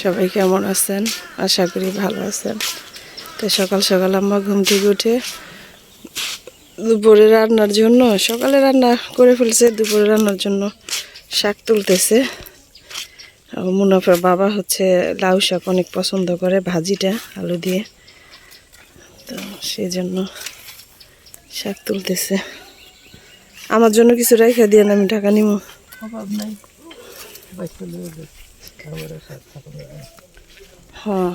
সবাই কেমন আছেন? আশা করি ভালো আছেন। তো সকাল সকাল আম্মা ঘুম থেকে উঠে দুপুরে রান্নার জন্য সকালে রান্না করে ফেলছে, দুপুরে রান্নার জন্য শাক তুলতেছে। মুনাফার বাবা হচ্ছে লাউ শাক অনেক পছন্দ করে, ভাজিটা আলু দিয়ে, তো সেই জন্য শাক তুলতেছে। আমার জন্য কিছু রাইখা দিয়ে আমি ঢাকা নিমু। হ্যাঁ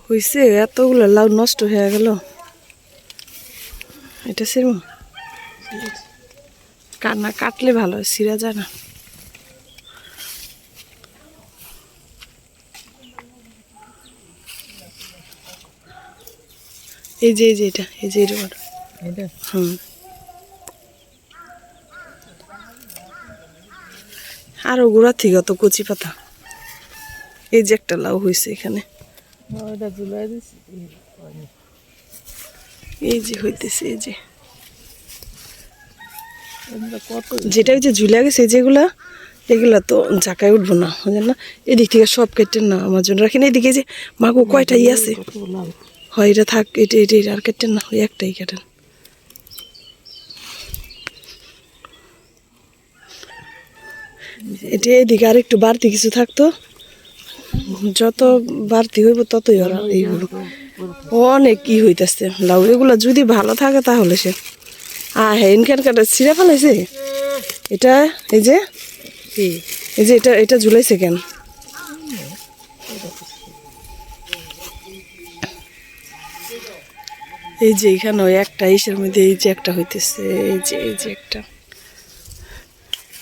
হয়েছে, এতগুলো লাউ নষ্ট হয়ে গেল। এটা সিরম কান্না কাটলে ভালো হয়, সিরা যায় না। এই যে এটা হুম, আরো গোড়া থেকে তো কচি পাতা। এই যে একটা লাউ হয়েছে এখানে, এই যে হইতেছে, এই যে যেটা ওই যে ঝুলে গেছে যেগুলা, এগুলা তো জাকায় উঠবো না, বুঝলেন না। এদিক থেকে সব কেটে না আমার জন্য রাখেন। এদিকে যে মাগো কয়টা আছে, হয় এটা থাক, এটা আর কেটেন না, ওই একটাই কেটেন। এটা এদিকে আর একটু বাড়তি কিছু থাকতো, যত বাড়তি হইব ততই ওরা এইগুলো অনেক ই হইতেছে লাউ। এগুলো যদি ভালো থাকে তাহলে সে হ্যাঁ ইনখান কাটা ছিঁড়ে ফেলাইছে এটা। এই যে এটা ঝুলাইছে কেন? এই যে এখানে একটা ইসের মধ্যে এই যে একটা হইতেছে, এই যে একটা,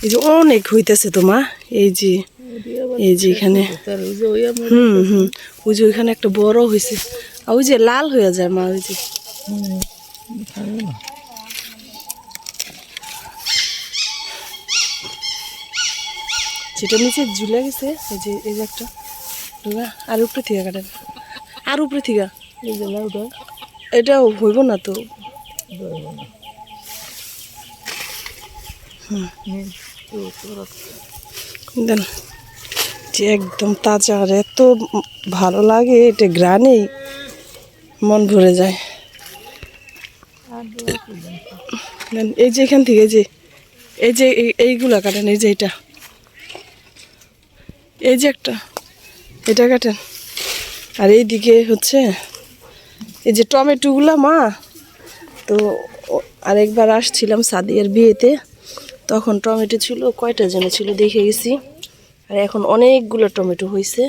এই যে অনেক হইতেছে তোমা। এই যে এখানে ওই যে ওইখানে একটা বড় হয়েছে, ওই যে লাল হয়ে যায় মা, ওই যে যেটা নিচে ঝুলে গেছে। এই যে একটা আর উপরে থেকে কাটেন, আর উপরে থেকে এই যে লাউটা, এটাও হইব না তো। দেন যে একদম তাজা, আর এত ভালো লাগে এটা, গ্রানেই মন ভরে যায়। এই যে এখান থেকে এই যে এইগুলা কাটেন, এই যে এই যে একটা এটা কাটেন। আর এইদিকে হচ্ছে এই যে টমেটোগুলা মা, তো আরেকবার আসছিলাম সাদিয়ার বিয়েতে, তখন টমেটো ছিল কয়টা যেন ছিল দেখে গেছি, আর এখন অনেকগুলো টমেটো হয়েছে।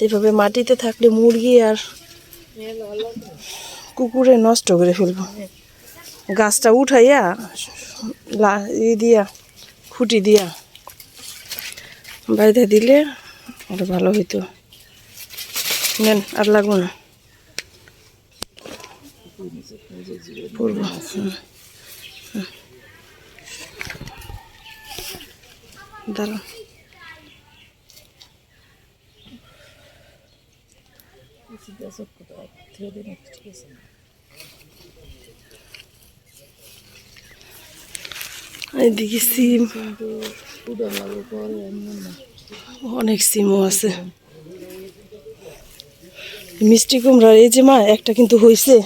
এভাবে মাটিতে থাকলে মুরগি আর কুকুরে নষ্ট করে ফেলবো। গাছটা উঠাইয়া দিয়া খুঁটি দিয়া বাইরে দিলে ওটা ভালো হইতো। নেন আর লাগবো না, পড়বো। দাঁড়ান, এদিকে সিম, অনেক সিমও আছে। মিষ্টি কুমড়া এই যে মা একটা কিন্তু হয়েছে,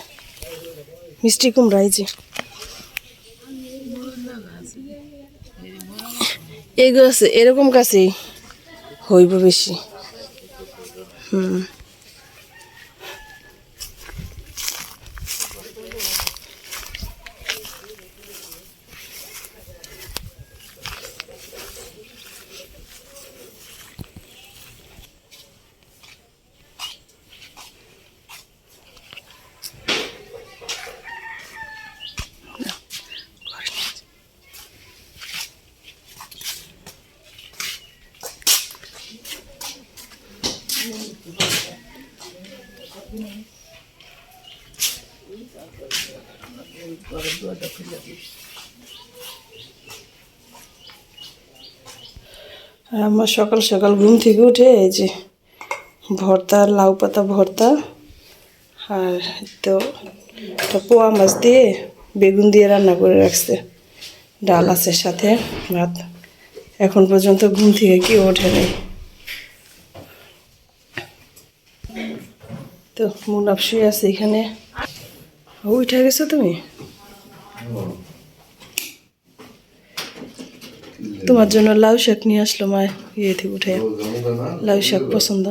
মিষ্টি কুমড়া এই যে এই গাছে এরকম গাছেই হইব বেশি। আমার সকাল সকাল ঘুম থেকে উঠে এই যে ভর্তা, লাউ পাতা ভর্তা, আর তো পোয়া মাছ দিয়ে বেগুন দিয়ে রান্না করে রাখছে, ডাল আছে সাথে ভাত। এখন পর্যন্ত ঘুম থেকে কেউ ওঠেনি। তো মুনাফ শুয়ে আছে এখানে। উঠে গেছো তুমি? তোমার জন্য লাউ শাক নিয়ে আসলো মা, ইয়ে থেকে উঠে। লাউ শাক পছন্দ।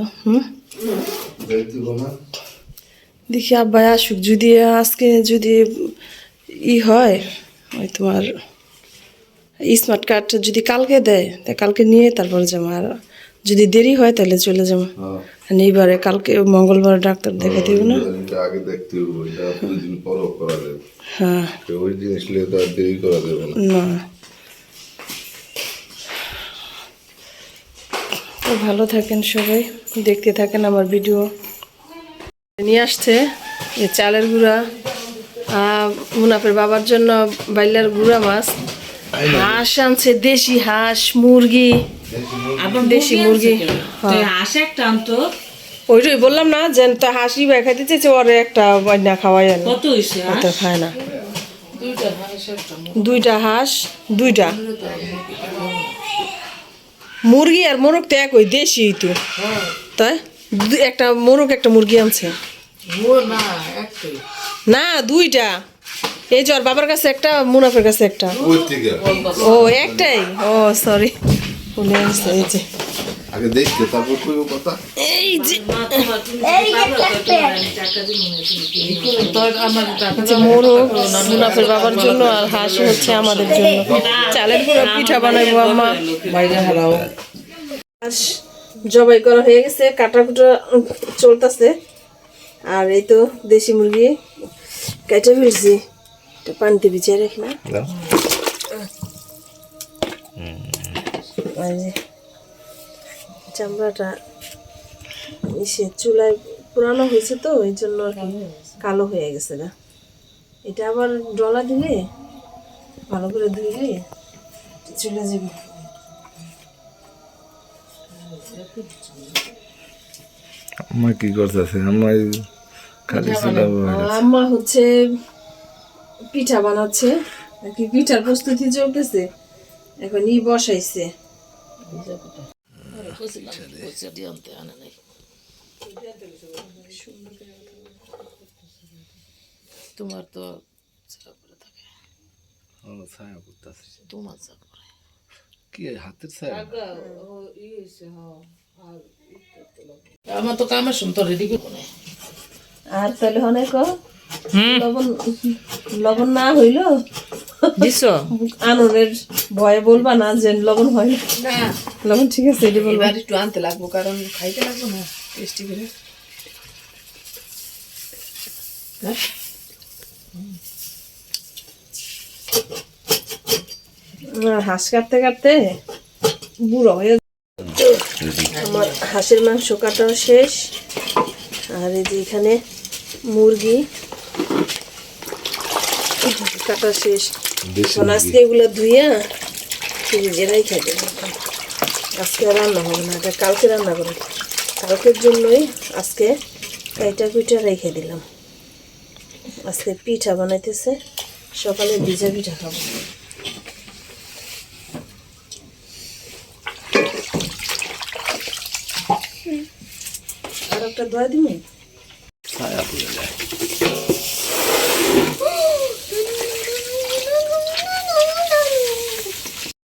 দেখি আব্বাই আসুক, যদি আজকে যদি হয় ওই তোমার স্মার্ট কার্ড যদি কালকে দেয় তা কালকে নিয়ে তারপরে যাবো, আর যদি দেরি হয় তাহলে চলে যাবো। এইবারে কালকে মঙ্গলবার ডাক্তার দেখা দিব না। আগে দেখতে হবে, এটা দুদিন পরও করা যাবে। হ্যাঁ, ওই জিনিস নিয়ে তো আর দেরি করা যাবে না। তো ভালো থাকেন সবাই, দেখতে থাকেন আমার ভিডিও। নিয়ে আসছে এই চালের গুঁড়া, মুনাফের বাবার জন্য বাইলার গুঁড়া মাছ, হাঁস আনছে, দেশি হাঁস, মুরগি, দেশি মুরগি। হাঁস একটা আনতো, ওইটাই বললাম না যে তা হাসি ভাই খাইতে চেয়েছে, ওরে একটা বন্যা খাওয়াই আনে, কত হয়েছে? অত খায় না। দুইটা হাঁস, দুইটা মুরগি আর মোরগ তো একই, দেশি তো, তাই একটা মোরগ একটা মুরগি আনছে না, দুইটা। এই যে ওর বাবার কাছে একটা, মুনাফের কাছে একটা। ও একটাই, ও সরি, ভুলে গেছে। এই যে আগে দেখতে তারপর কইব কথা। এই যে মোরগ মুনাফের বাবার জন্য, আর হাঁস হচ্ছে আমাদের জন্য। চালের গুঁড়ো পিঠা বানাইবো আম্মা। হাঁস জবাই করা হয়ে গেছে, কাটা কুটা চলতেছে। আর এই তো দেশি মুরগি কেটে ফেলছি, পানিতে ভিজিয়ে রাখি না। চামড়াটা এসে চুলায় পুরানো হয়েছে তো এই জন্য কালো হয়ে গেছে না। এটা আবার ডলা দিলে ভালো করে ধুইলে চলে যাবে। আম্মা কি করতেছে? আম্মা খালি আম্মা হচ্ছে পিঠা বানাচ্ছে, কি পিঠার প্রস্তুতি চলতেছে, এখন বসাইছে। তোমার তো ছায়া করতেছে, তোমার কি হাতের ছায়া? আমার তো কামের শুনতো রেডি করবো না। আর তাহলে অনেক লবণ লবণ না হইল দিছ আননের ভয়ে বলবা না যে লবণ হয় না। লবণ ঠিক আছে, এটি বলবা। একটু আনতে লাগবো, কারণ খাইতে লাগবো না টেস্টি করে। হাঁস কাটতে কাটতে বুড়ো হয়ে, আমার হাঁসের মাংস কাটাও শেষ। আর এই যে এখানে মুরগি কাটা শেষ। এখন আজকে এগুলো ধুইয়া ফ্রিজেরাই খাবে, আজকে রান্না হবে না, এটা কালকে রান্না করবো। কালকের জন্যই আজকে কাইটা পিঠা রেখে দিলাম। আজকে পিঠা বানাইতেছে, সকালে ভিজা পিঠা খাবো। আর একটা ধোয়া দিবি। ছায়া পড়ে যায়।